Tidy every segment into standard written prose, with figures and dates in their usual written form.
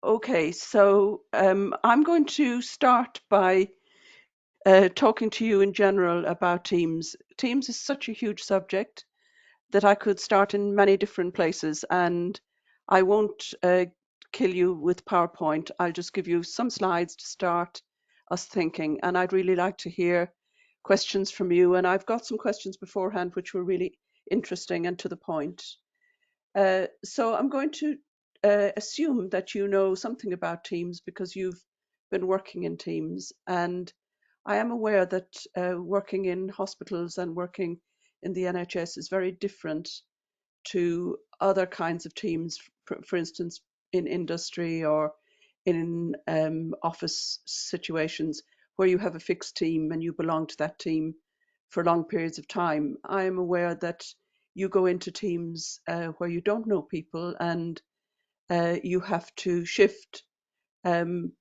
Okay, so I'm going to start by talking to you in general about teams. Teams is such a huge subject that I could start in many different places, and I won't kill you with PowerPoint. I'll just give you some slides to start us thinking, and I'd really like to hear questions from you. And I've got some questions beforehand which were really interesting and to the point. So I'm going to assume that you know something about teams because you've been working in teams. And I am aware that working in hospitals and working in the NHS is very different to other kinds of teams, for instance, in industry or in office situations where you have a fixed team and you belong to that team for long periods of time. I am aware that you go into teams where you don't know people and you have to shift um,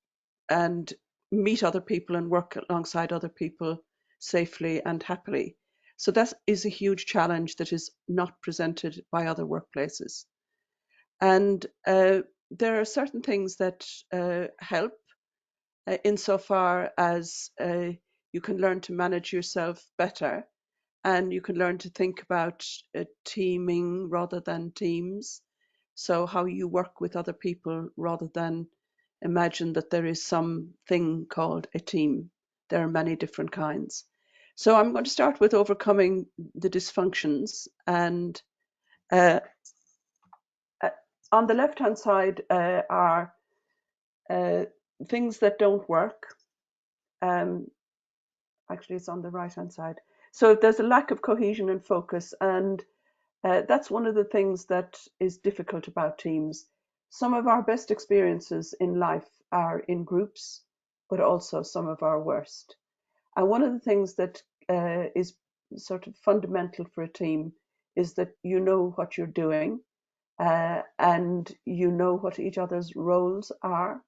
and meet other people and work alongside other people safely and happily. So that is a huge challenge that is not presented by other workplaces. And there are certain things that help insofar as you can learn to manage yourself better and you can learn to think about teaming rather than teams. So, how you work with other people rather than imagine that there is something called a team. There are many different kinds. So, I'm going to start with overcoming the dysfunctions. And uh, uh, on the left hand side are uh, things that don't work. Um, Actually, it's on the right hand side. So, there's a lack of cohesion and focus. And that's one of the things that is difficult about teams. Some of our best experiences in life are in groups, but also some of our worst. And one of the things that is sort of fundamental for a team is that you know what you're doing and you know what each other's roles are.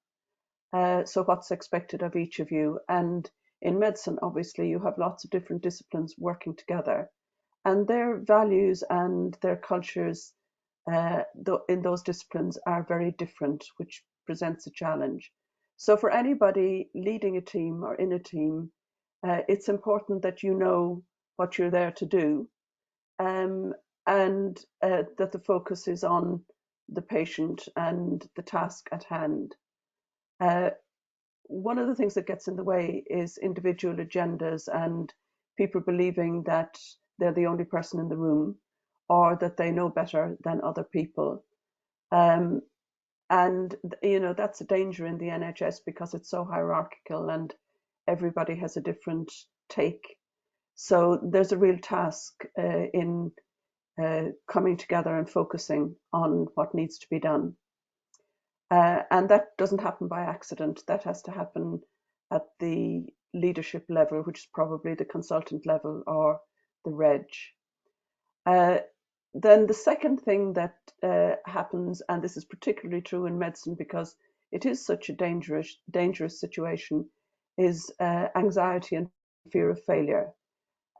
So, what's expected of each of you. And in medicine, obviously, you have lots of different disciplines working together and their values and their cultures in those disciplines are very different, which presents a challenge. So, for anybody leading a team or in a team, it's important that you know what you're there to do um, and that the focus is on the patient and the task at hand. Uh, One of the things that gets in the way is individual agendas and people believing that they're the only person in the room or that they know better than other people. Um, and, you know, that's a danger in the NHS because it's so hierarchical and everybody has a different take. So there's a real task in coming together and focusing on what needs to be done. And that doesn't happen by accident. That has to happen at the leadership level, which is probably the consultant level or the reg. Uh, then the second thing that happens, and this is particularly true in medicine because it is such a dangerous situation, is anxiety and fear of failure.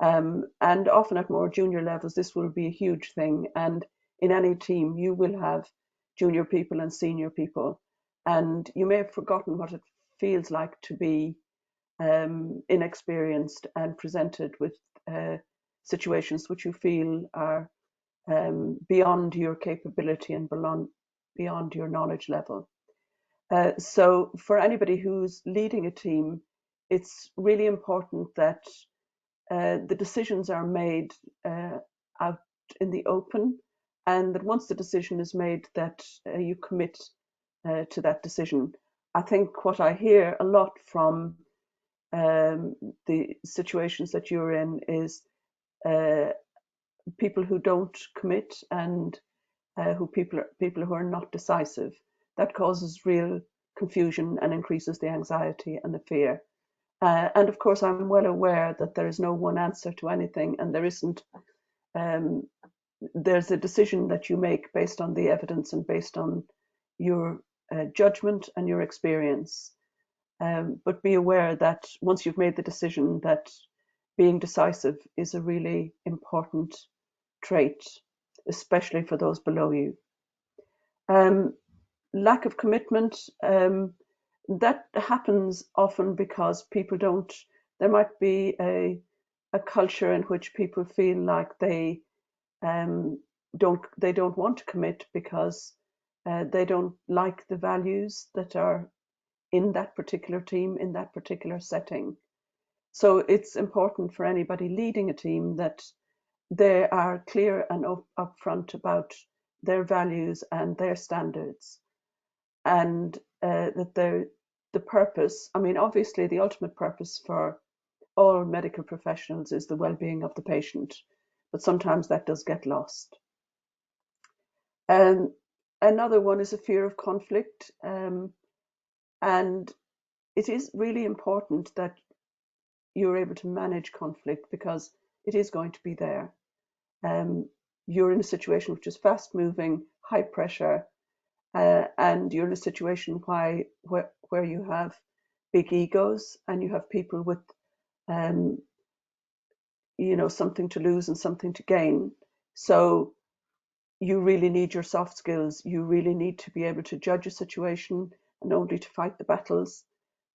And often at more junior levels, this will be a huge thing. And in any team, you will have junior people and senior people. And you may have forgotten what it feels like to be inexperienced and presented with situations which you feel are beyond your capability and beyond your knowledge level. So, for anybody who's leading a team, it's really important that the decisions are made out in the open, and that once the decision is made, that you commit to that decision. I think what I hear a lot from the situations that you're in is uh, people who don't commit and who people who are not decisive. That causes real confusion and increases the anxiety and the fear. And of course, I'm well aware that there is no one answer to anything, and there isn't. Um, there's a decision that you make based on the evidence and based on your judgment and your experience. But be aware that once you've made the decision, that being decisive is a really important trait, especially for those below you. Um, lack of commitment, that happens often because people don't, there might be a culture in which people feel like um, they don't want to commit because they don't like the values that are in that particular team, in that particular setting. So it's important for anybody leading a team that they are clear and upfront about their values and their standards, and that the purpose, I mean, obviously the ultimate purpose for all medical professionals is the well-being of the patient, but sometimes that does get lost. And another one is a fear of conflict, and it is really important that you're able to manage conflict because it is going to be there. Um, you're in a situation which is fast moving, high pressure, and you're in a situation where you have big egos and you have people with um, something to lose and something to gain. So you really need your soft skills. You really need to be able to judge a situation and only to fight the battles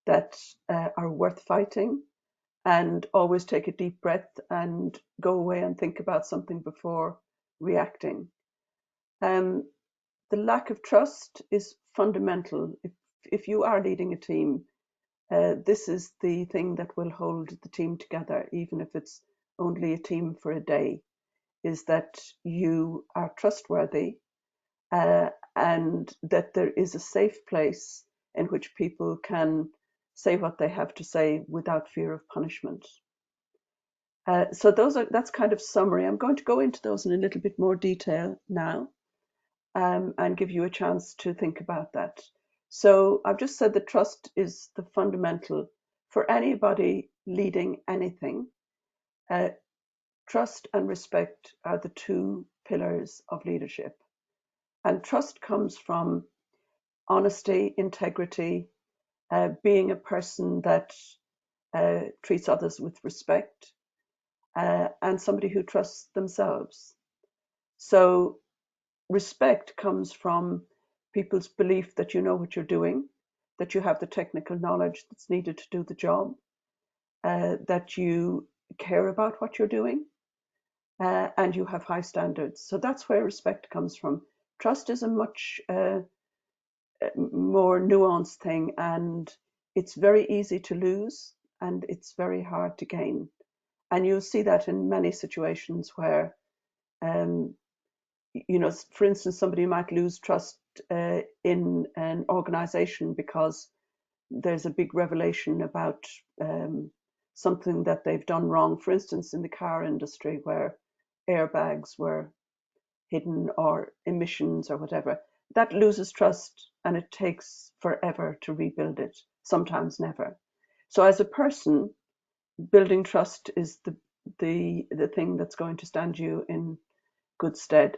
that are worth fighting, and always take a deep breath and go away and think about something before reacting. Um, the lack of trust is fundamental. If you are leading a team, this is the thing that will hold the team together, even if it's only a team for a day, is that you are trustworthy, and that there is a safe place in which people can say what they have to say without fear of punishment. So that's kind of summary. I'm going to go into those in a little bit more detail now, and give you a chance to think about that. So I've just said that trust is the fundamental for anybody leading anything. Uh, Trust and respect are the two pillars of leadership. And trust comes from honesty, integrity, being a person that treats others with respect, and somebody who trusts themselves. So respect comes from people's belief that you know what you're doing, that you have the technical knowledge that's needed to do the job, that you care about what you're doing, and you have high standards. So that's where respect comes from. Trust is a much more nuanced thing, and it's very easy to lose and it's very hard to gain. And you'll see that in many situations where, um, for instance, somebody might lose trust in an organization because there's a big revelation about something that they've done wrong. For instance, in the car industry where airbags were hidden or emissions or whatever, that loses trust and it takes forever to rebuild it, sometimes never. So as a person, building trust is the thing that's going to stand you in good stead.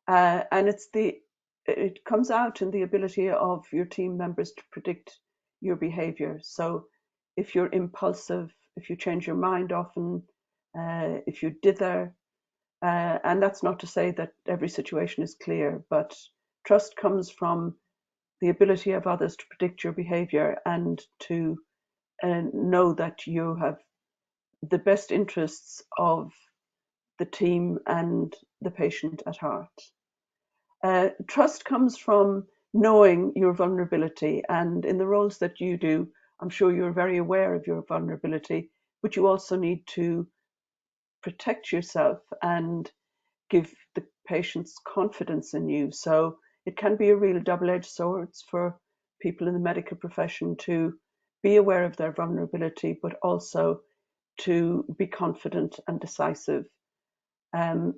And it comes out in the ability of your team members to predict your behavior. So if you're impulsive, if you change your mind often, if you dither, and that's not to say that every situation is clear, but trust comes from the ability of others to predict your behavior and to know that you have the best interests of the team and the patient at heart. Trust comes from knowing your vulnerability, and in the roles that you do, I'm sure you're very aware of your vulnerability, but you also need to protect yourself and give the patients confidence in you. So it can be a real double-edged sword for people in the medical profession to be aware of their vulnerability, but also to be confident and decisive. Um,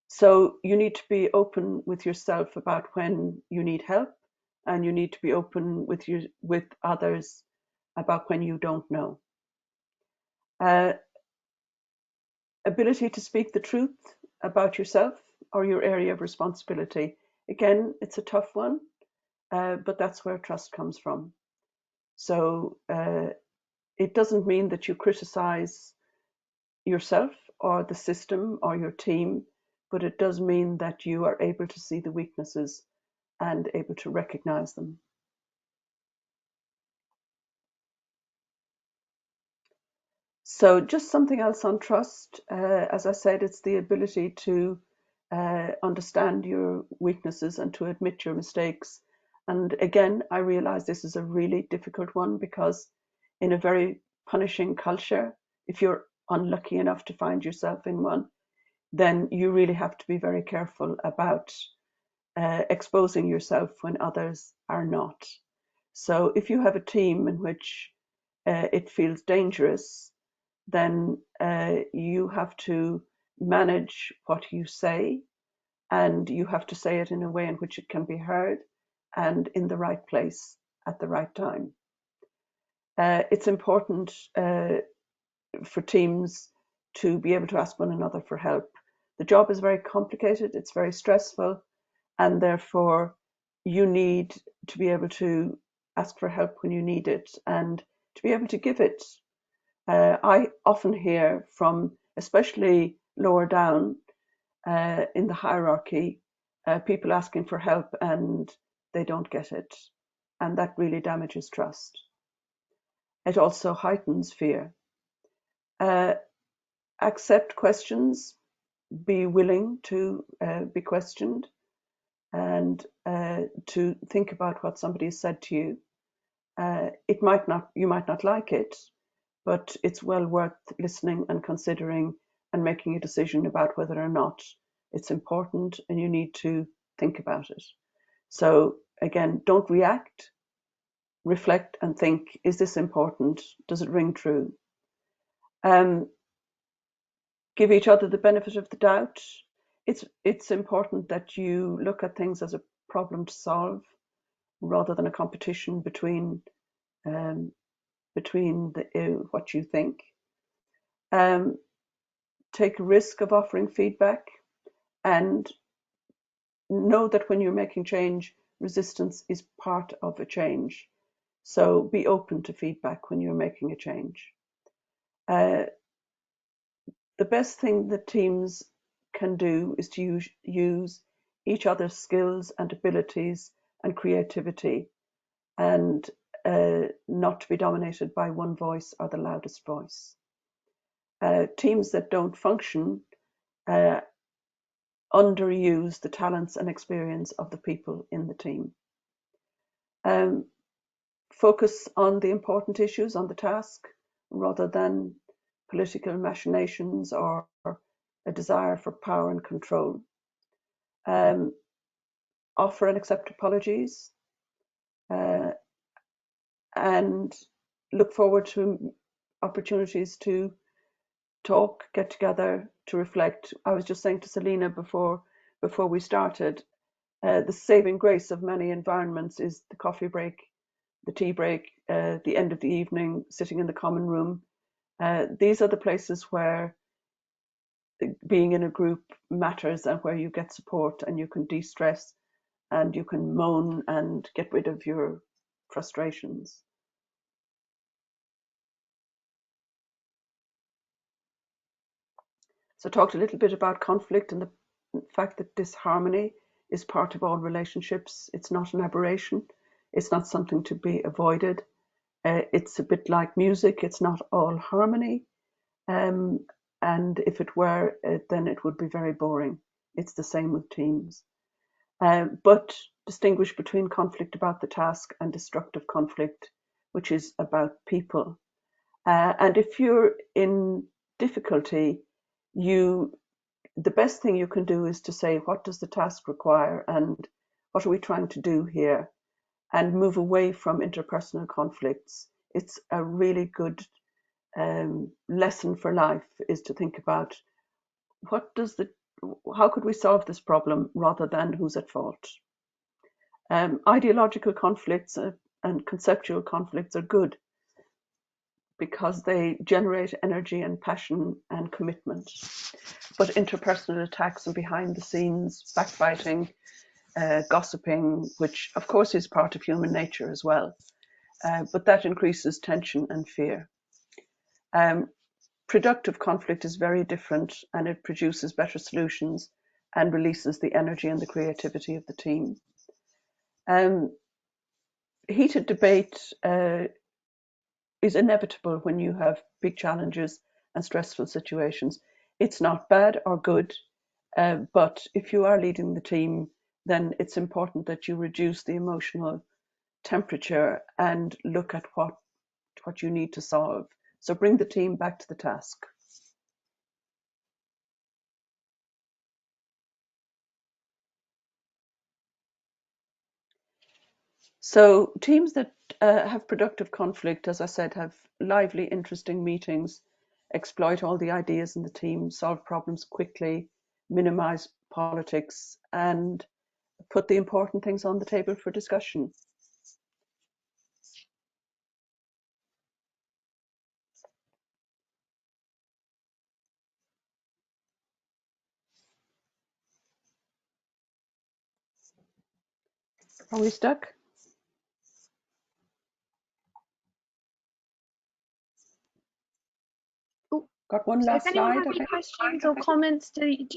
so you need to be open with yourself about when you need help, and you need to be open with others about when you don't know. Uh, Ability to speak the truth about yourself or your area of responsibility. Again, it's a tough one, but that's where trust comes from. So it doesn't mean that you criticize yourself or the system or your team, but it does mean that you are able to see the weaknesses and able to recognize them. So just something else on trust. As I said, it's the ability to understand your weaknesses and to admit your mistakes. And again, I realize this is a really difficult one because in a very punishing culture, if you're unlucky enough to find yourself in one, then you really have to be very careful about exposing yourself when others are not. So if you have a team in which it feels dangerous, then you have to manage what you say, and you have to say it in a way in which it can be heard and in the right place at the right time. It's important for teams to be able to ask one another for help. The job is very complicated, it's very stressful, and therefore you need to be able to ask for help when you need it and to be able to give it. I often hear from, especially lower down in the hierarchy, people asking for help and they don't get it. And that really damages trust. It also heightens fear. Accept questions, be willing to be questioned, and to think about what somebody has said to you. You might not like it, but it's well worth listening and considering and making a decision about whether or not it's important, and you need to think about it. So again, don't react, reflect and think, is this important? Does it ring true? Give each other the benefit of the doubt. It's important that you look at things as a problem to solve rather than a competition between what you think. Take a risk of offering feedback, and know that when you're making change, resistance is part of a change. So be open to feedback when you're making a change. The best thing that teams can do is to use each other's skills and abilities and creativity, and not to be dominated by one voice or the loudest voice. Teams that don't function underuse the talents and experience of the people in the team. Focus on the important issues on the task rather than political machinations or a desire for power and control. Offer and accept apologies, and look forward to opportunities to talk, get together, to reflect. I was just saying to Selena before we started, the saving grace of many environments is the coffee break, the tea break, the end of the evening, sitting in the common room. These are the places where being in a group matters and where you get support and you can de-stress and you can moan and get rid of your frustrations. So I talked a little bit about conflict and the fact that disharmony is part of all relationships. It's not an aberration. It's not something to be avoided. It's a bit like music. It's not all harmony. And if it were, then it would be very boring. It's the same with teams. But distinguish between conflict about the task and destructive conflict, which is about people. And if you're in difficulty, the best thing you can do is to say, what does the task require and what are we trying to do here? And move away from interpersonal conflicts. It's a really good lesson for life, is to think about how could we solve this problem rather than who's at fault. Ideological conflicts and conceptual conflicts are good because they generate energy and passion and commitment. But interpersonal attacks and behind the scenes backbiting, gossiping, which of course is part of human nature as well, but that increases tension and fear. Productive conflict is very different, and it produces better solutions and releases the energy and the creativity of the team. Um, Heated debate is inevitable when you have big challenges and stressful situations. It's not bad or good, but if you are leading the team, then it's important that you reduce the emotional temperature and look at what you need to solve. So bring the team back to the task. So teams that have productive conflict, as I said, have lively, interesting meetings, exploit all the ideas in the team, solve problems quickly, minimize politics, and put the important things on the table for discussion. Are we stuck? Oh, Got one so if last anyone slide, has I any think. questions or comments,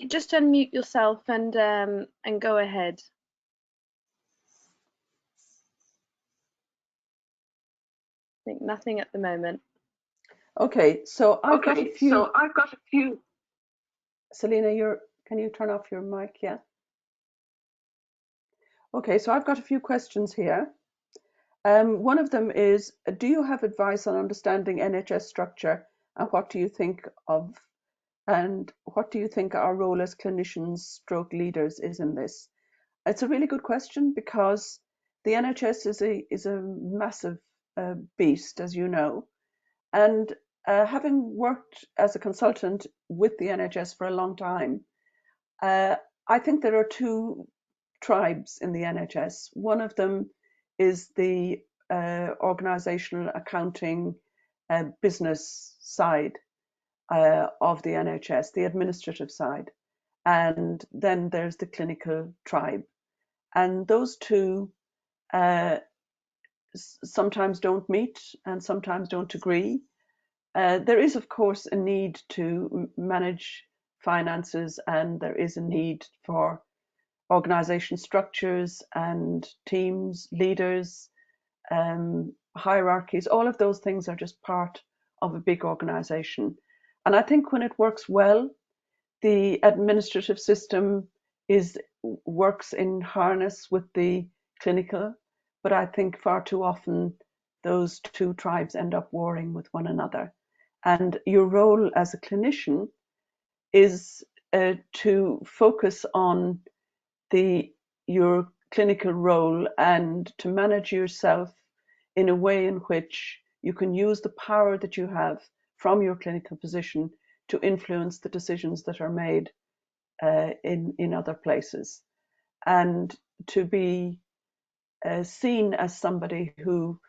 just unmute yourself and go ahead. I think nothing at the moment. Okay, so I've got a Okay, few. so I've got a few. Selena, can you turn off your mic? Yeah. Okay, so I've got a few questions here. One of them is, do you have advice on understanding NHS structure, and what do you think our role as clinicians stroke leaders is in this? It's a really good question because the NHS is a massive beast, as you know, and having worked as a consultant with the NHS for a long time, I think there are two tribes in the NHS. One of them is the organisational accounting business side of the NHS, the administrative side. And then there's the clinical tribe. And those two uh, sometimes don't meet and sometimes don't agree. There is, of course, a need to manage finances, and there is a need for organization structures and teams, leaders, hierarchies. All of those things are just part of a big organization. And I think when it works well, the administrative system is works in harness with the clinical, but I think far too often those two tribes end up warring with one another. And your role as a clinician is to focus on the your clinical role and to manage yourself in a way in which you can use the power that you have from your clinical position to influence the decisions that are made in other places, and to be seen as somebody who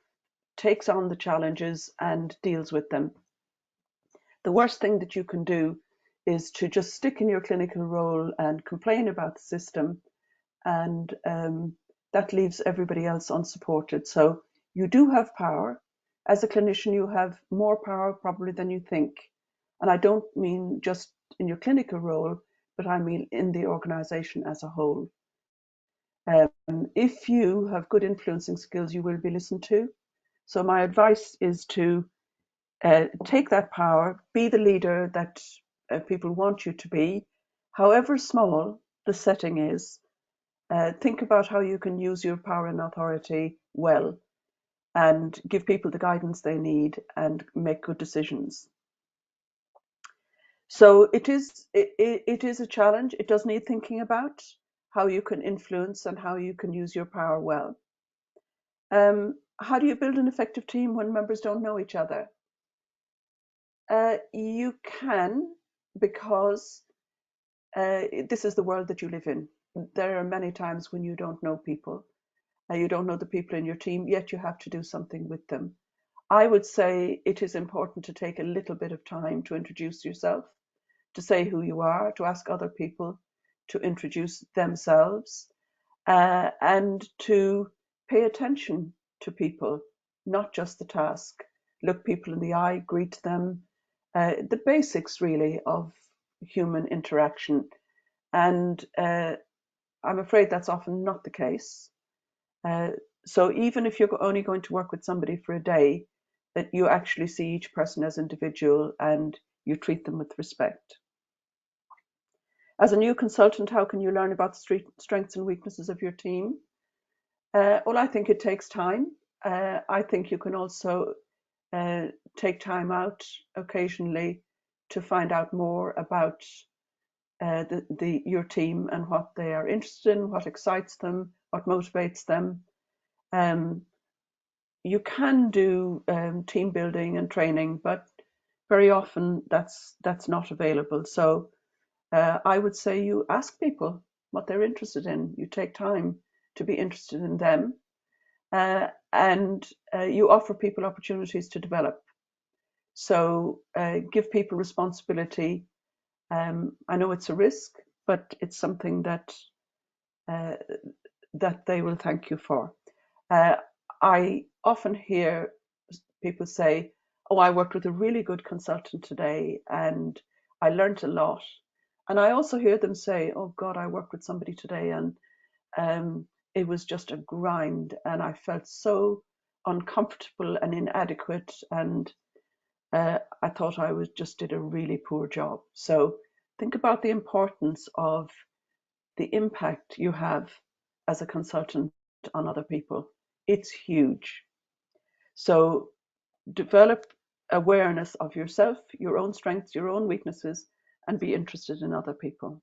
takes on the challenges and deals with them. The worst thing that you can do is to just stick in your clinical role and complain about the system, and that leaves everybody else unsupported. So you do have power. As a clinician, you have more power probably than you think. And I don't mean just in your clinical role, but I mean in the organization as a whole. If you have good influencing skills, you will be listened to. So my advice is to take that power, be the leader that people want you to be, however small the setting is. Think about how you can use your power and authority well and give people the guidance they need and make good decisions. So it is a challenge. It does need thinking about how you can influence and how you can use your power well. How do you build an effective team when members don't know each other? You can, because this is the world that you live in. There are many times when you don't know people. You don't know the people in your team, yet you have to do something with them. I would say it is important to take a little bit of time to introduce yourself, to say who you are, to ask other people to introduce themselves, and to pay attention to people, not just the task. Look people in the eye, greet them, the basics really of human interaction. And I'm afraid that's often not the case. So even if you're only going to work with somebody for a day, that you actually see each person as individual and you treat them with respect. As a new consultant, how can you learn about the strengths and weaknesses of your team? Well, I think it takes time. I think you can also take time out occasionally to find out more about your team and what they are interested in, what excites them, what motivates them. You can do team building and training, but very often that's not available. So I would say you ask people what they're interested in. You take time to be interested in them, and you offer people opportunities to develop. So give people responsibility. I know it's a risk, but it's something that that they will thank you for. I often hear people say, "Oh, I worked with a really good consultant today, and I learned a lot." And I also hear them say, "Oh God, I worked with somebody today, and it was just a grind, and I felt so uncomfortable and inadequate, and I thought I was just did a really poor job." So think about the importance of the impact you have as a consultant on other people. It's huge. So develop awareness of yourself, your own strengths, your own weaknesses, and be interested in other people.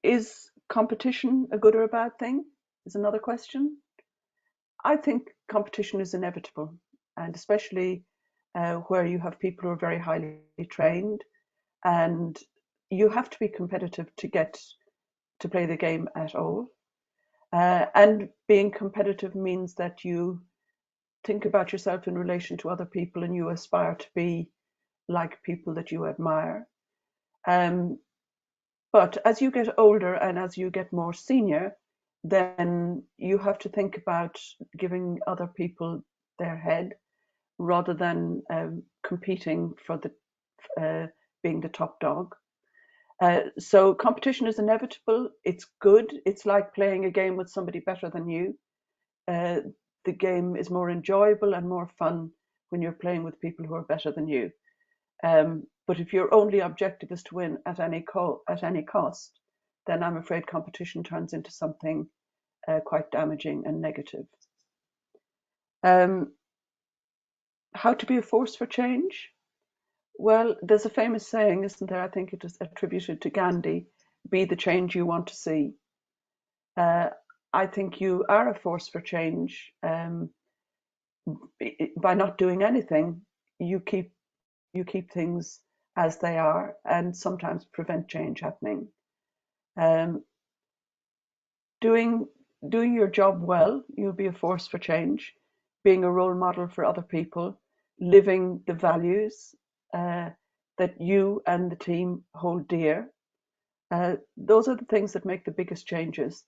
Is competition a good or a bad thing? Is another question. I think competition is inevitable, and especially where you have people who are very highly trained, and you have to be competitive to get to play the game at all. And being competitive means that you think about yourself in relation to other people and you aspire to be like people that you admire. But as you get older and as you get more senior, then you have to think about giving other people their head rather than competing for the being the top dog. So competition is inevitable. It's good. It's like playing a game with somebody better than you. Uh, the game is more enjoyable and more fun when you're playing with people who are better than you. But if your only objective is to win at any cost, then I'm afraid competition turns into something quite damaging and negative. Um, how to be a force for change? Well, there's a famous saying, isn't there? I think it is attributed to Gandhi: "Be the change you want to see." Uh, I think you are a force for change. By not doing anything, you keep things as they are, and sometimes prevent change happening. Um, doing doing your job well, you'll be a force for change. Being a role model for other people, living the values that you and the team hold dear. Those are the things that make the biggest changes.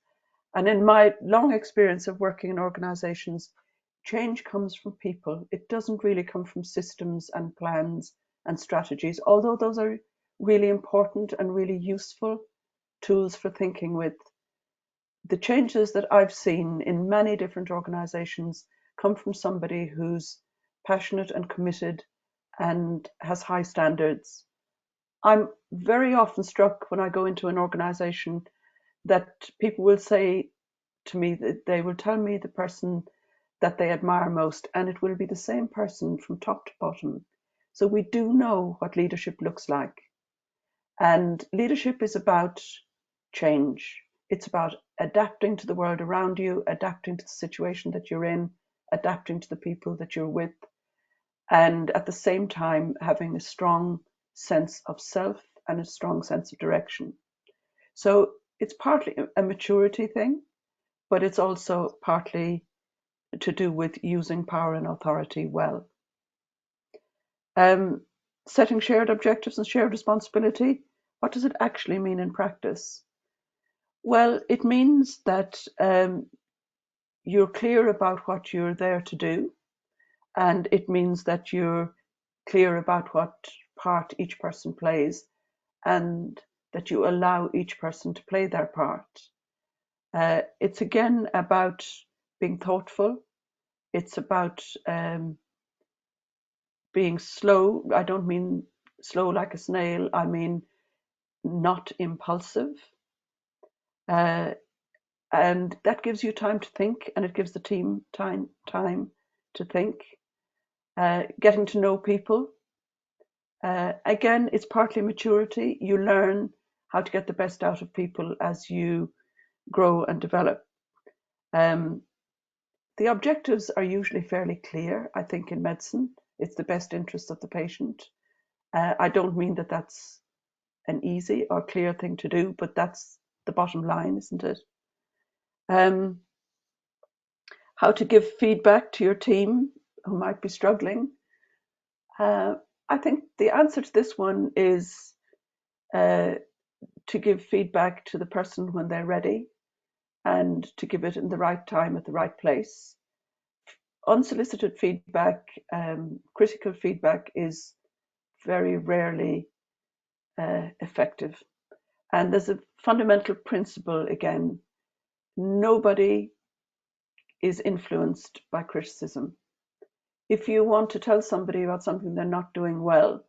And in my long experience of working in organizations, change comes from people. It doesn't really come from systems and plans and strategies, although those are really important and really useful tools for thinking with. The changes that I've seen in many different organizations come from somebody who's passionate and committed and has high standards. I'm very often struck when I go into an organization that people will say to me that they will tell me the person that they admire most, and it will be the same person from top to bottom. So we do know what leadership looks like. And leadership is about change. It's about adapting to the world around you, adapting to the situation that you're in, adapting to the people that you're with, and at the same time having a strong sense of self and a strong sense of direction. So it's partly a maturity thing, but it's also partly to do with using power and authority well. Um, setting shared objectives and shared responsibility. What does it actually mean in practice? Well, it means that you're clear about what you're there to do, and it means that you're clear about what part each person plays, and that you allow each person to play their part. It's again about being thoughtful. It's about being slow. I don't mean slow like a snail. I mean not impulsive. And that gives you time to think, and it gives the team time to think. Getting to know people. Again, it's partly maturity. You learn how to get the best out of people as you grow and develop. The objectives are usually fairly clear, I think, in medicine. It's the best interest of the patient. I don't mean that that's an easy or clear thing to do, but that's the bottom line, isn't it? How to give feedback to your team who might be struggling. I think the answer to this one is to give feedback to the person when they're ready and to give it in the right time at the right place. Unsolicited feedback, critical feedback is very rarely effective. And there's a fundamental principle again, nobody is influenced by criticism. If you want to tell somebody about something they're not doing well,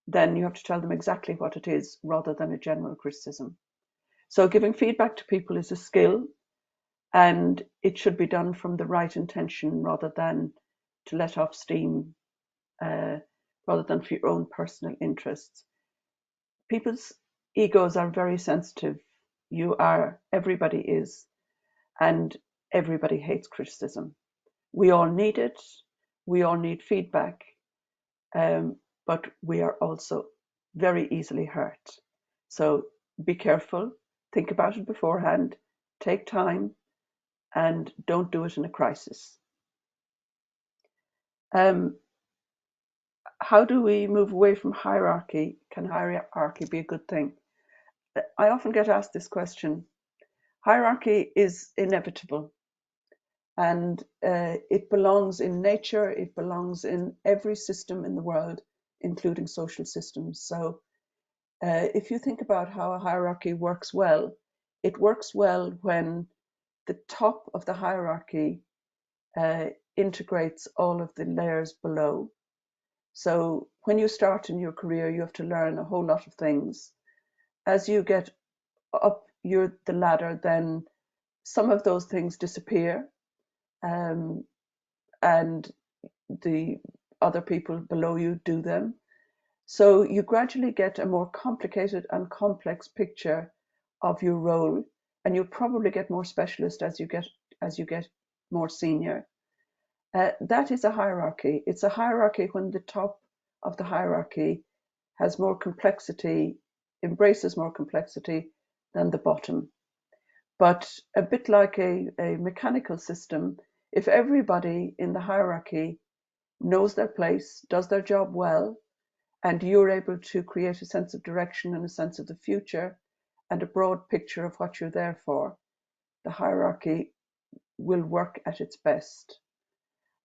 then you have to tell them exactly what it is rather than a general criticism. So giving feedback to people is a skill, and it should be done from the right intention rather than to let off steam, rather than for your own personal interests. People's egos are very sensitive. Everybody is, and everybody hates criticism. We all need it. We all need feedback, but we are also very easily hurt. So be careful, think about it beforehand, take time, and don't do it in a crisis. How do we move away from hierarchy? Can hierarchy be a good thing? I often get asked this question. Hierarchy is inevitable, and it belongs in nature, it belongs in every system in the world, including social systems. So if you think about how a hierarchy works well, it works well when the top of the hierarchy integrates all of the layers below. So when you start in your career, you have to learn a whole lot of things. As you get up the ladder, then some of those things disappear, and the other people below you do them. So you gradually get a more complicated and complex picture of your role, and you'll probably get more specialist as you get more senior. That is a hierarchy. It's a hierarchy when the top of the hierarchy has more complexity, embraces more complexity than the bottom. But a bit like a mechanical system, if everybody in the hierarchy knows their place, does their job well, and you're able to create a sense of direction and a sense of the future and a broad picture of what you're there for, the hierarchy will work at its best.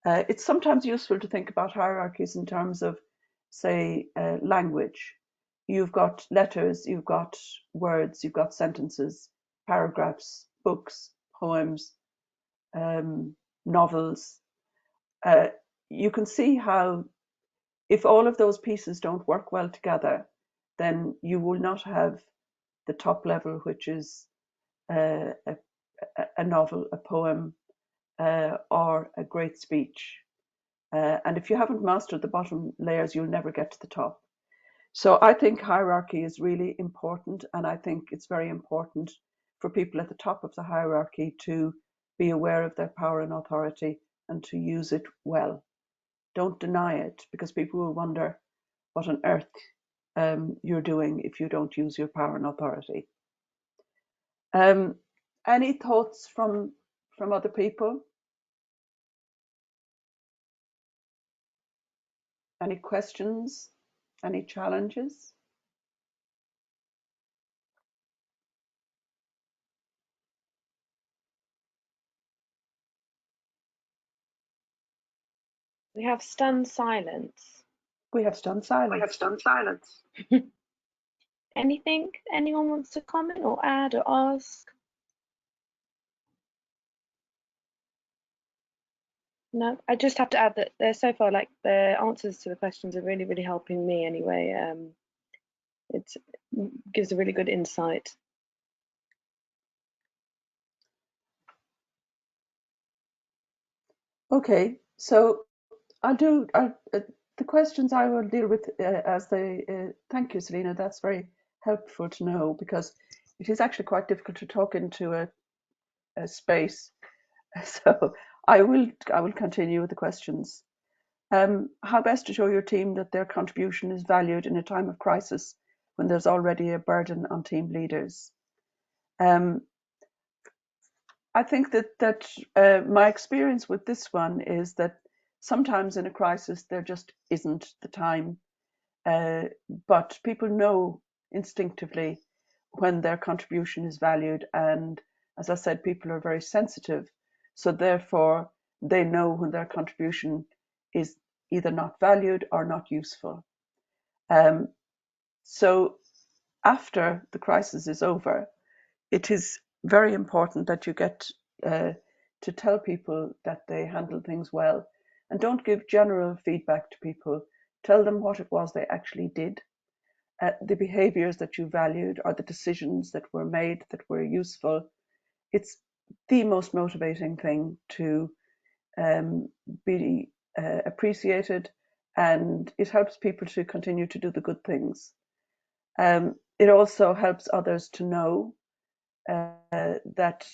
It's sometimes useful to think about hierarchies in terms of, say, language. You've got letters, you've got words, you've got sentences, paragraphs, books, poems, novels. You can see how if all of those pieces don't work well together, then you will not have the top level, which is a novel, a poem, or a great speech. And if you haven't mastered the bottom layers, you'll never get to the top. So I think hierarchy is really important, and I think it's very important for people at the top of the hierarchy to be aware of their power and authority and to use it well. Don't deny it, because people will wonder what on earth you're doing if you don't use your power and authority. Any thoughts from other people? Any questions? Any challenges? We have stunned silence. We have stunned silence. Anything anyone wants to comment or add or ask? No, I just have to add that they're so far, like, the answers to the questions are really, really helping me anyway. It gives a really good insight. Okay, so the questions I will deal with as they. Thank you, Selena. That's very helpful to know because it is actually quite difficult to talk into a space. So I will continue with the questions. How best to show your team that their contribution is valued in a time of crisis when there's already a burden on team leaders? Um, I think that my experience with this one is that sometimes in a crisis there just isn't the time, but people know instinctively when their contribution is valued, and as I said, people are very sensitive, so therefore they know when their contribution is either not valued or not useful. Um, so after the crisis is over, it is very important that you get uh, to tell people that they handle things well, and don't give general feedback to people. Tell them what it was they actually did, the behaviors that you valued, or the decisions that were made that were useful. It's the most motivating thing to um, be appreciated, and it helps people to continue to do the good things. It also helps others to know that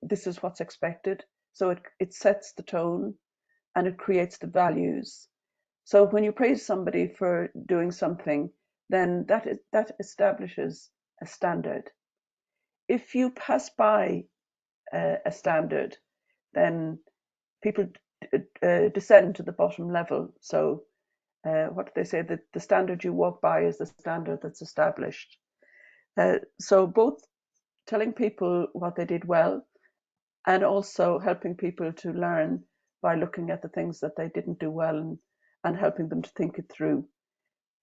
this is what's expected. So it sets the tone and it creates the values. So when you praise somebody for doing something, then that establishes a standard. If you pass by a standard, then people descend to the bottom level. So what do they say? That the standard you walk by is the standard that's established. So both telling people what they did well and also helping people to learn by looking at the things that they didn't do well and helping them to think it through.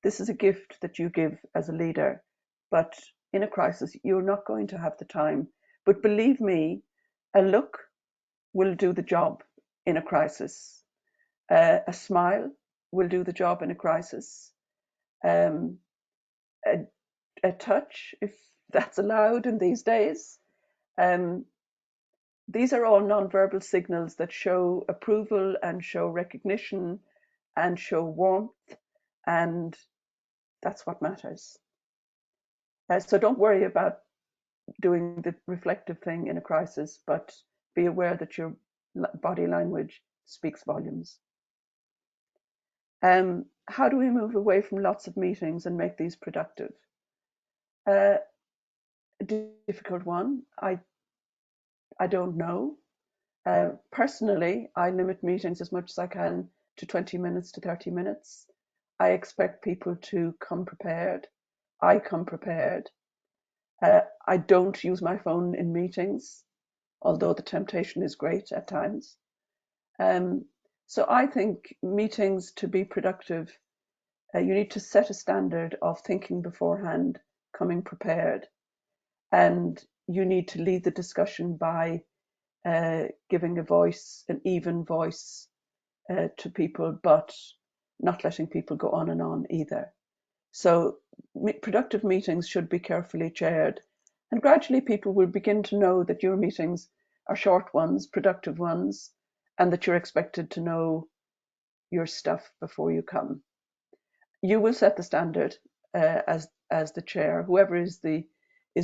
This is a gift that you give as a leader, but in a crisis, you're not going to have the time. But believe me, a look will do the job in a crisis. A smile will do the job in a crisis. Um, a, a touch, if that's allowed in these days. Um, these are all nonverbal signals that show approval and show recognition and show warmth, and that's what matters. So don't worry about doing the reflective thing in a crisis, but be aware that your body language speaks volumes. How do we move away from lots of meetings and make these productive? A difficult one. I don't know. Personally, I limit meetings as much as I can to 20 minutes to 30 minutes. I expect people to come prepared. I come prepared. I don't use my phone in meetings, although the temptation is great at times. Um, so I think meetings to be productive, you need to set a standard of thinking beforehand, coming prepared, and you need to lead the discussion by giving a voice, an even voice to people, but not letting people go on and on either. So productive meetings should be carefully chaired, and gradually people will begin to know that your meetings are short ones, productive ones, and that you're expected to know your stuff before you come. You will set the standard as the chair, whoever is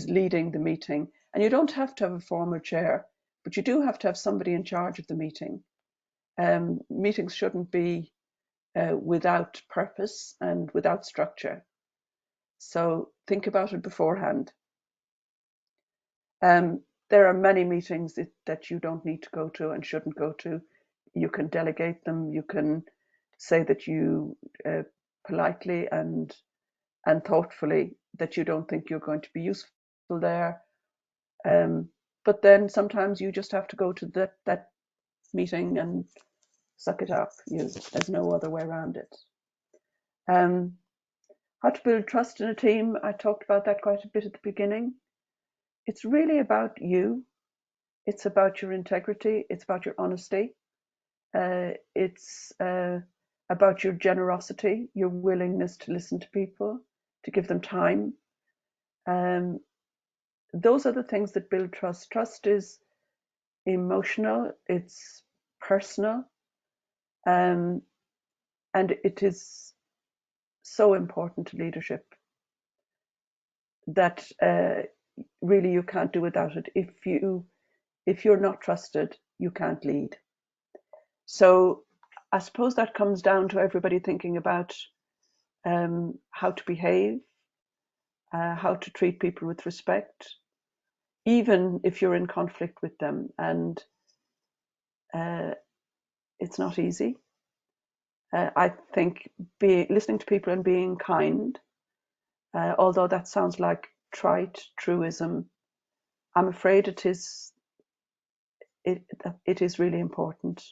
leading the meeting, and you don't have to have a formal chair, but you do have to have somebody in charge of the meeting. Meetings shouldn't be without purpose and without structure. So think about it beforehand. There are many meetings that you don't need to go to and shouldn't go to. You can delegate them. You can say that you politely and thoughtfully that you don't think you're going to be useful there. But then sometimes you just have to go to that meeting and suck it up. There's no other way around it. How to build trust in a team. I talked about that quite a bit at the beginning. It's really about you. It's about your integrity. It's about your honesty. It's about your generosity, your willingness to listen to people, to give them time. Um, those are the things that build trust. Trust is emotional, it's personal, um, and it is so important to leadership that really you can't do without it. If you're not trusted, you can't lead. So I suppose that comes down to everybody thinking about how to behave, how to treat people with respect, even if you're in conflict with them. And uh, it's not easy. I think listening to people and being kind, although that sounds like trite truism, I'm afraid it is really important.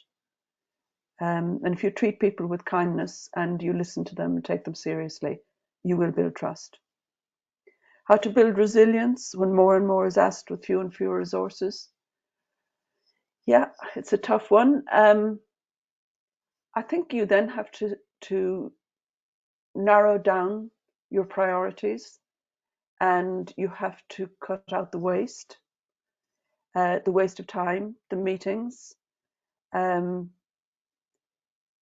And if you treat people with kindness and you listen to them and take them seriously, you will build trust. How to build resilience when more and more is asked with fewer and fewer resources. Yeah, it's a tough one. I think you then have to narrow down your priorities, and you have to cut out the waste of time, the meetings. Um,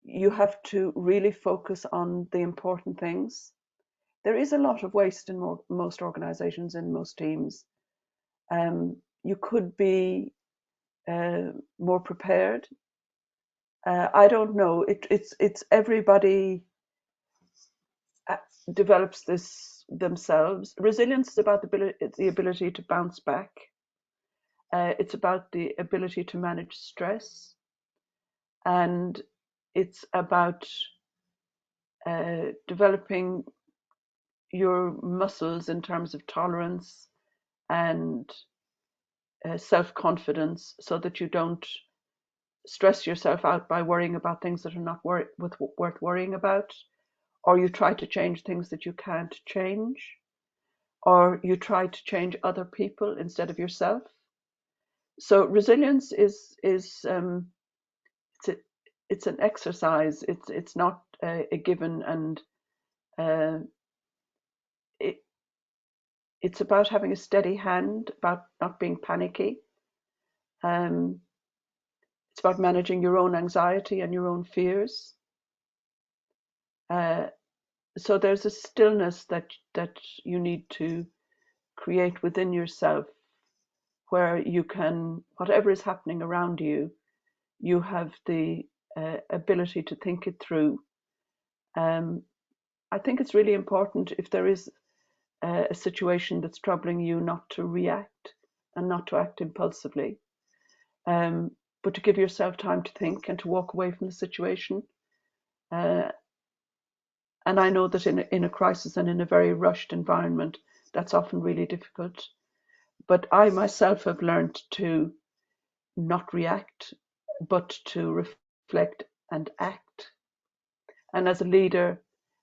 you have to really focus on the important things. There is a lot of waste in most organizations, in most teams. You could be more prepared. I don't know. It's everybody develops this themselves. Resilience is about the ability to bounce back. It's about the ability to manage stress, and it's about developing your muscles in terms of tolerance and self-confidence, so that you don't stress yourself out by worrying about things that are not worth worrying about, or you try to change things that you can't change, or you try to change other people instead of yourself. So resilience it's a, it's an exercise. It's not a given, and uh, it, it's about having a steady hand, about not being panicky. Um, it's about managing your own anxiety and your own fears. Uh, so there's a stillness that you need to create within yourself, where you can, whatever is happening around you, you have the ability to think it through. Um, I think it's really important, if there is a situation that's troubling you, not to react and not to act impulsively, um, but to give yourself time to think and to walk away from the situation. Uh, and I know that in a crisis and in a very rushed environment, that's often really difficult. But I myself have learned to not react, but to reflect and act. And as a leader,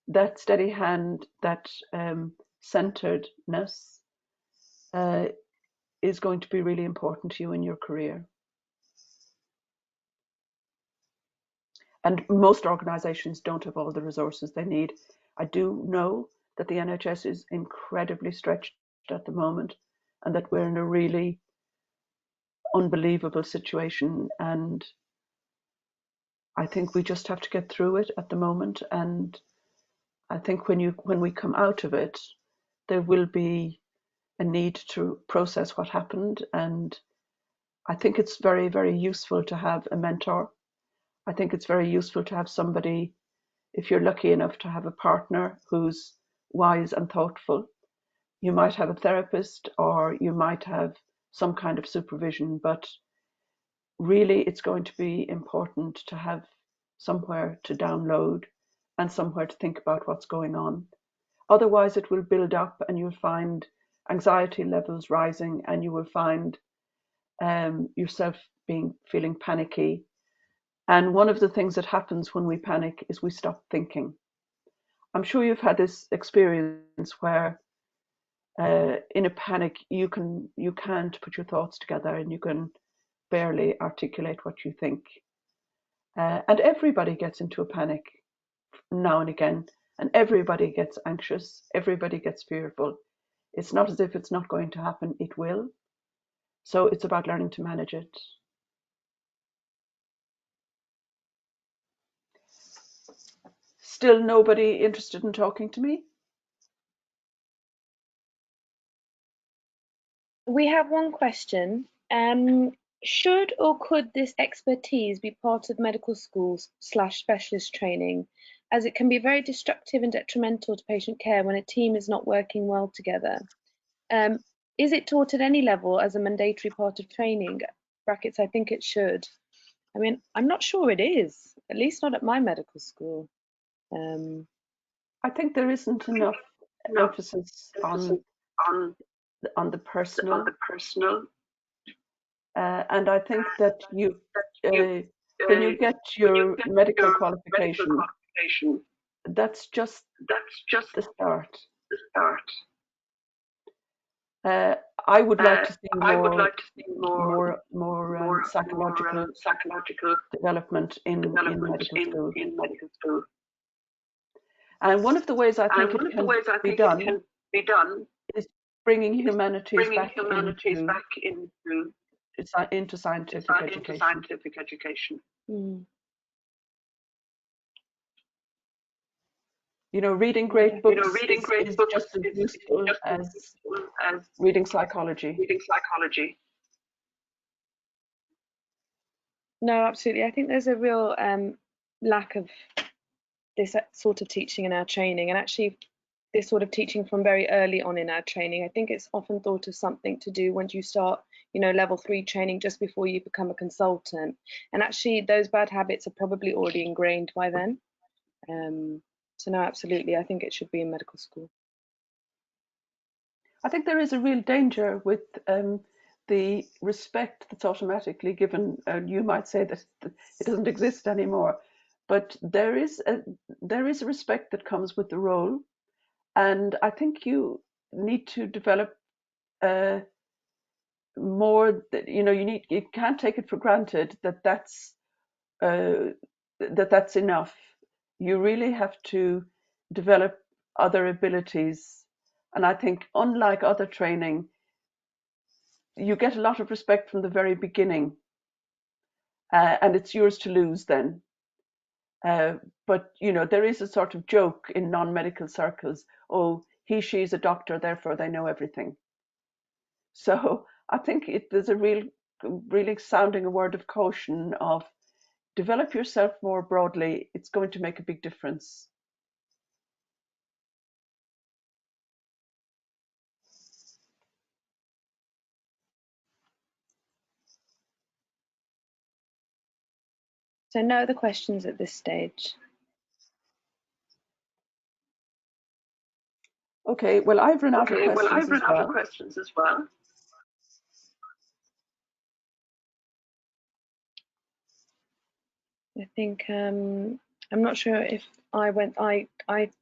that steady hand, that centeredness, uh, is going to be really important to you in your career. And most organizations don't have all the resources they need. I do know that the NHS is incredibly stretched at the moment, and that we're in a really unbelievable situation. And I think we just have to get through it at the moment. And I think when we come out of it, there will be a need to process what happened. And I think it's very, very useful to have a mentor. I think it's very useful to have somebody, if you're lucky enough to have a partner who's wise and thoughtful. You might have a therapist, or you might have some kind of supervision, but really it's going to be important to have somewhere to download and somewhere to think about what's going on. Otherwise, it will build up, and you'll find anxiety levels rising, and you will find yourself feeling panicky. And one of the things that happens when we panic is we stop thinking. I'm sure you've had this experience where in a panic you can't put your thoughts together, and you can barely articulate what you think. And everybody gets into a panic now and again, and everybody gets anxious, everybody gets fearful. It's not as if it's not going to happen, it will. So it's about learning to manage it. Still nobody interested in talking to me? We have one question. Should or could this expertise be part of medical schools / specialist training, as it can be very destructive and detrimental to patient care when a team is not working well together? Is it taught at any level as a mandatory part of training? Brackets, I think it should. I mean, I'm not sure it is, at least not at my medical school. I think there isn't enough enough emphasis emphasis on on the personal, the personal, and I think that you, that you when you get when you your get medical your medical qualification, qualification, that's just that's just the start. the start. I would like to see I would more like to see more psychological psychological development in development medical school. in medical school. And one of the ways I think And it one of the can ways I be think it done can be done is bringing humanities bringing back humanities back into into scientific education. scientific education. You know, reading great books Reading great is books just as is useful just as as useful as reading psychology. reading psychology. No, absolutely. I think there's a real lack of this sort of teaching in our training, and actually this sort of teaching from very early on in our training. I think it's often thought of something to do when you start, level 3 training just before you become a consultant. And actually those bad habits are probably already ingrained by then. So no, absolutely, I think it should be in medical school. I think there is a real danger with the respect that's automatically given. You might say that it doesn't exist anymore, but there is a respect that comes with the role, and I think you need to develop more. You can't take it for granted that that's enough. You really have to develop other abilities, and I think unlike other training, you get a lot of respect from the very beginning, and it's yours to lose then. But there is a sort of joke in non-medical circles. Oh, she's a doctor, therefore they know everything. So I think there's a really sounding a word of caution of develop yourself more broadly. It's going to make a big difference. So no other questions at this stage. Okay, well, I've run out of questions I've run as out of well. questions as well. I think I'm not sure if I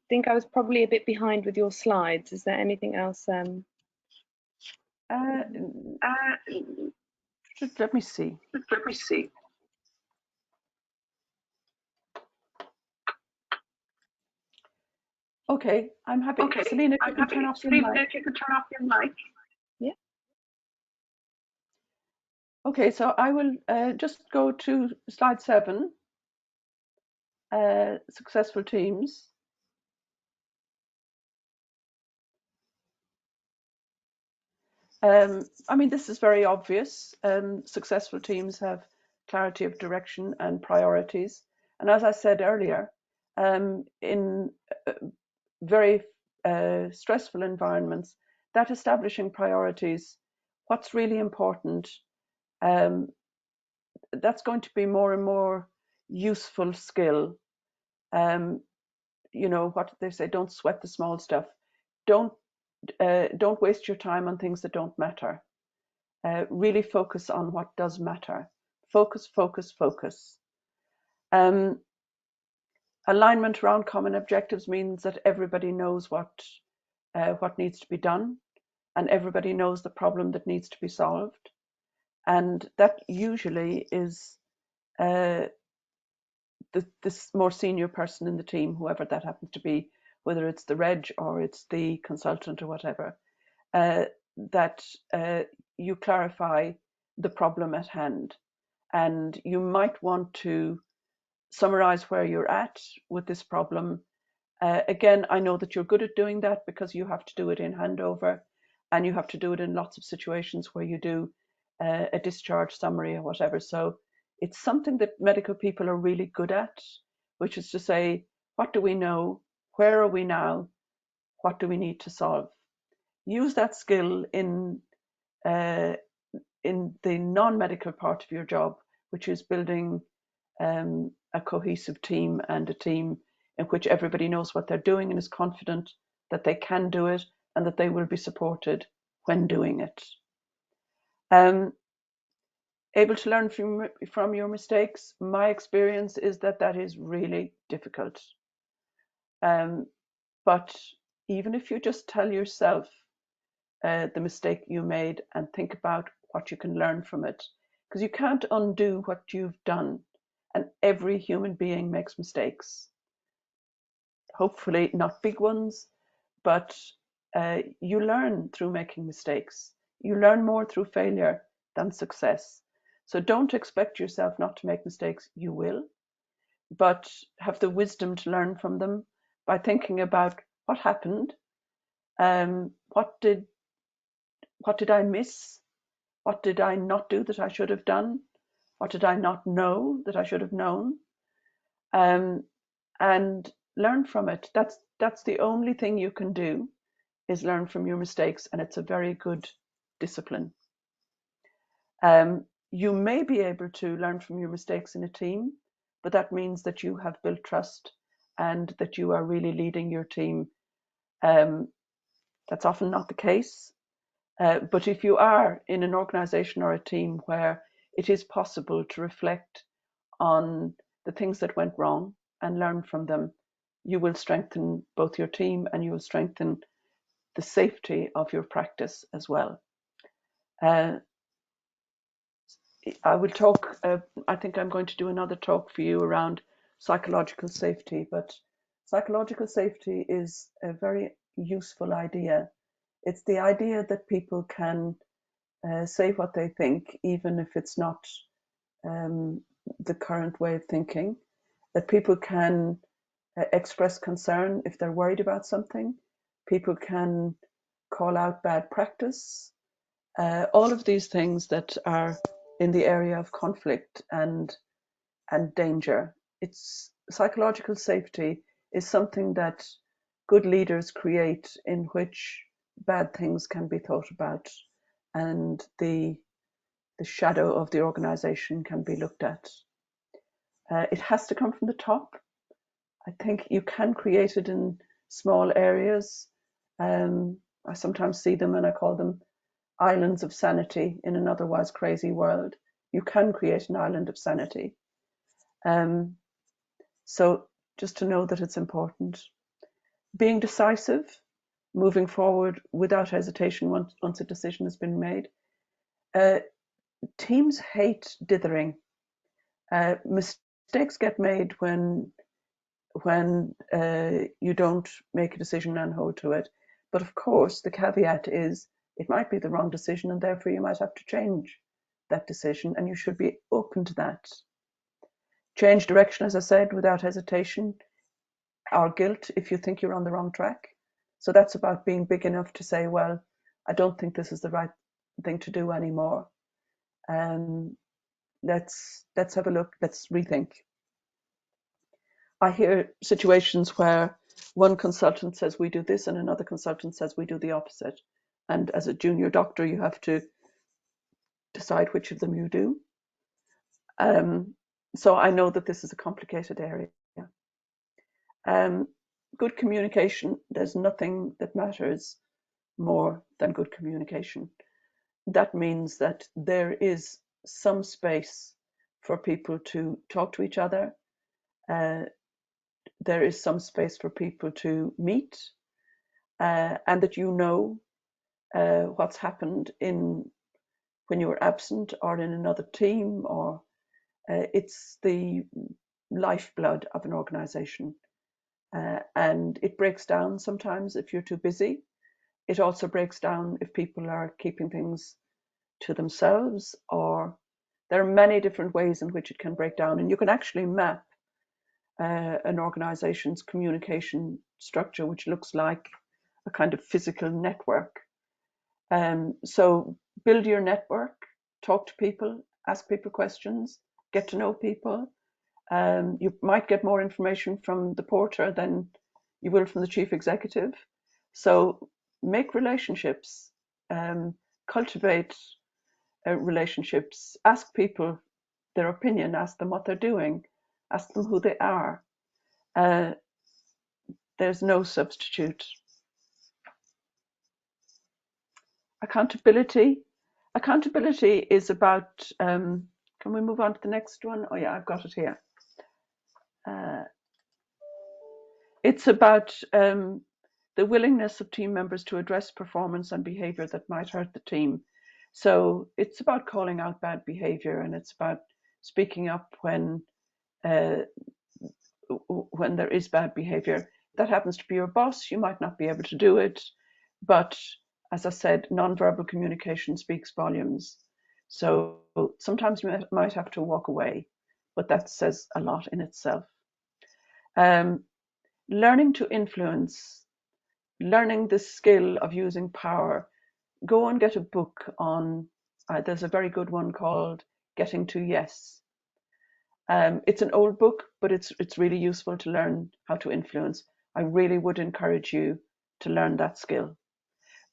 think I was probably a bit behind with your slides. Is there anything else? Let me see. Let me see. Okay, I'm happy. Okay, Selena, if you I'm can turn happy. off your Selena, mic. if you can turn off your mic. Yeah. Okay, so I will just go to slide 7, successful teams. I mean, this is very obvious. Successful teams have clarity of direction and priorities. And as I said earlier, in very stressful environments, that establishing priorities, what's really important, that's going to be more and more useful skill. What they say, don't sweat the small stuff. Don't waste your time on things that don't matter. Really focus on what does matter. Focus, focus, focus. Alignment around common objectives means that everybody knows what needs to be done, and everybody knows the problem that needs to be solved. And that usually is this more senior person in the team, whoever that happens to be, whether it's the reg or it's the consultant or whatever, that you clarify the problem at hand. And you might want to summarize where you're at with this problem. Again, I know that you're good at doing that because you have to do it in handover, and you have to do it in lots of situations where you do a discharge summary or whatever. So it's something that medical people are really good at, which is to say, what do we know? Where are we now? What do we need to solve? Use that skill in the non-medical part of your job, which is building a cohesive team, and a team in which everybody knows what they're doing and is confident that they can do it and that they will be supported when doing it. Able to learn from your mistakes. My experience is that that is really difficult. But even if you just tell yourself the mistake you made and think about what you can learn from it, because you can't undo what you've done, and every human being makes mistakes. Hopefully not big ones, but you learn through making mistakes. You learn more through failure than success. So don't expect yourself not to make mistakes. You will, but have the wisdom to learn from them by thinking about what happened, what did I miss, what did I not do that I should have done, what did I not know that I should have known, and learn from it. That's the only thing you can do, is learn from your mistakes, and it's a very good discipline. You may be able to learn from your mistakes in a team, but that means that you have built trust and that you are really leading your team. That's often not the case. But if you are in an organization or a team where it is possible to reflect on the things that went wrong and learn from them, you will strengthen both your team and you will strengthen the safety of your practice as well. I will talk, I think I'm going to do another talk for you around psychological safety, but psychological safety is a very useful idea. It's the idea that people can say what they think, even if it's not the current way of thinking, that people can express concern if they're worried about something, people can call out bad practice, all of these things that are in the area of conflict and danger. It's psychological safety is something that good leaders create, in which bad things can be thought about and the shadow of the organization can be looked at. It has to come from the top. I think you can create it in small areas. I sometimes see them and I call them islands of sanity in an otherwise crazy world. You can create an island of sanity. So just to know that it's important. Being decisive, moving forward without hesitation once a decision has been made. Teams hate dithering. Mistakes get made when you don't make a decision and hold to it. But of course, the caveat is it might be the wrong decision, and therefore you might have to change that decision, and you should be open to that. Change direction, as I said, without hesitation or guilt if you think you're on the wrong track. So that's about being big enough to say, well, I don't think this is the right thing to do anymore. Let's have a look, let's rethink. I hear situations where one consultant says we do this and another consultant says we do the opposite. And as a junior doctor, you have to decide which of them you do. So I know that this is a complicated area. Good communication, there's nothing that matters more than good communication. That means that there is some space for people to talk to each other. There is some space for people to meet, and that you know what's happened when you were absent or in another team, or it's the lifeblood of an organisation, and it breaks down sometimes if you're too busy. It also breaks down if people are keeping things to themselves, or there are many different ways in which it can break down, and you can actually map an organization's communication structure, which looks like a kind of physical network. So build your network, talk to people, ask people questions, get to know people. You might get more information from the porter than you will from the chief executive. So make relationships, cultivate relationships, ask people their opinion, ask them what they're doing, ask them who they are. There's no substitute. Accountability. Accountability is about, can we move on to the next one? Oh yeah, I've got it here. It's about the willingness of team members to address performance and behavior that might hurt the team. So it's about calling out bad behavior, and it's about speaking up when there is bad behavior. That happens to be your boss, you might not be able to do it, but as I said, non-verbal communication speaks volumes. So sometimes you might have to walk away, but that says a lot in itself. Learning to influence, learning the skill of using power. Go and get a book on, there's a very good one called Getting to Yes. It's an old book, but it's really useful to learn how to influence. I really would encourage you to learn that skill,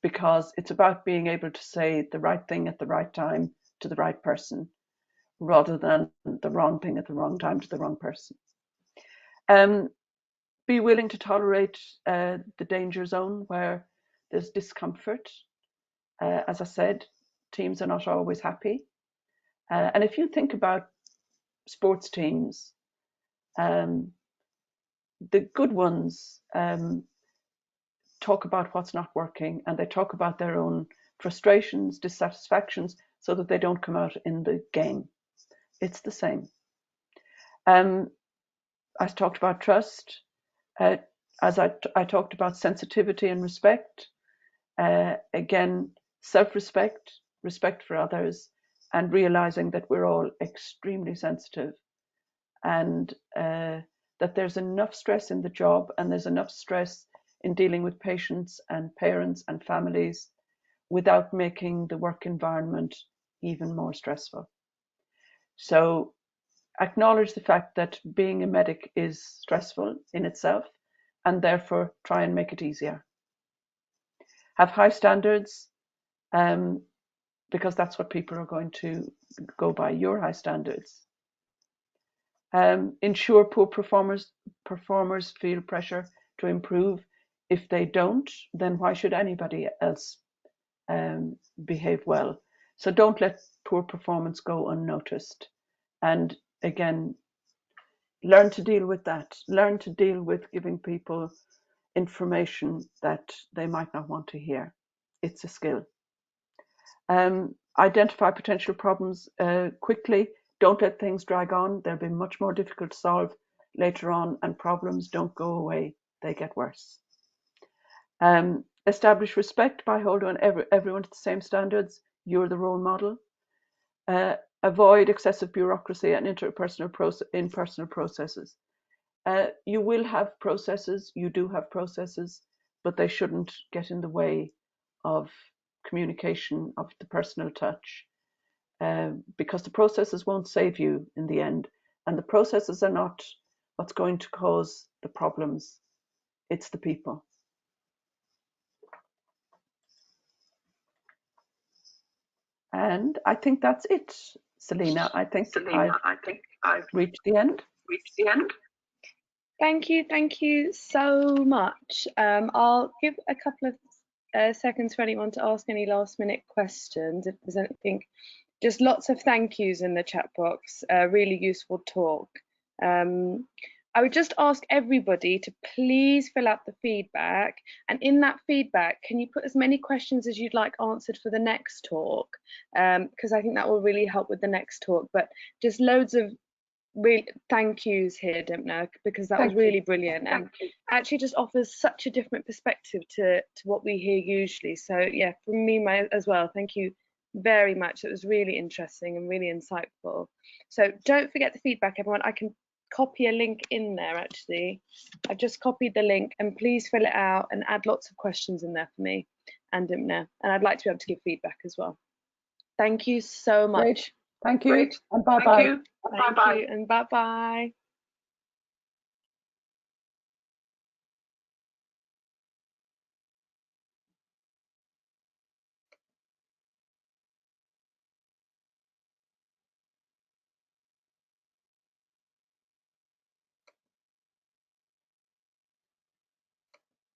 because it's about being able to say the right thing at the right time to the right person, rather than the wrong thing at the wrong time to the wrong person. Be willing to tolerate the danger zone where there's discomfort. As I said, teams are not always happy. And if you think about sports teams, the good ones talk about what's not working, and they talk about their own frustrations, dissatisfactions, so that they don't come out in the game. It's the same. I talked about trust. As I talked about sensitivity and respect. Again, self-respect, respect for others, and realizing that we're all extremely sensitive, and that there's enough stress in the job, and there's enough stress in dealing with patients and parents and families without making the work environment even more stressful. So acknowledge the fact that being a medic is stressful in itself, and therefore try and make it easier. Have high standards, because that's what people are going to go by, your high standards. Ensure poor performers feel pressure to improve. If they don't, then why should anybody else behave well? So don't let poor performance go unnoticed. And again, learn to deal with that. Learn to deal with giving people information that they might not want to hear. It's a skill. Identify potential problems quickly. Don't let things drag on. They'll be much more difficult to solve later on, and problems don't go away. They get worse. Establish respect by holding everyone to the same standards. You're the role model. Avoid excessive bureaucracy and impersonal processes. You will have processes, you do have processes, but they shouldn't get in the way of communication, of the personal touch, because the processes won't save you in the end, and the processes are not what's going to cause the problems. It's the people. And I think that's it, Selena. I think I've reached the end. Thank you so much. I'll give a couple of seconds for anyone to ask any last minute questions if there's anything. Just lots of thank yous in the chat box. Really useful talk. I would just ask everybody to please fill out the feedback, and in that feedback, can you put as many questions as you'd like answered for the next talk, because I think that will really help with the next talk. But just loads of really thank yous here, Dymna, because that was Thank you. really brilliant and actually just offers such a different perspective to what we hear usually. So yeah, from me as well, thank you very much. It was really interesting and really insightful. So don't forget the feedback, everyone. I can copy a link in there actually. I've just copied the link, and please fill it out and add lots of questions in there for me and Dymna. And I'd like to be able to give feedback as well. Thank you so much. Great. Thank you. Great. And bye-bye. Thank you. Thank Bye-bye. you and bye-bye.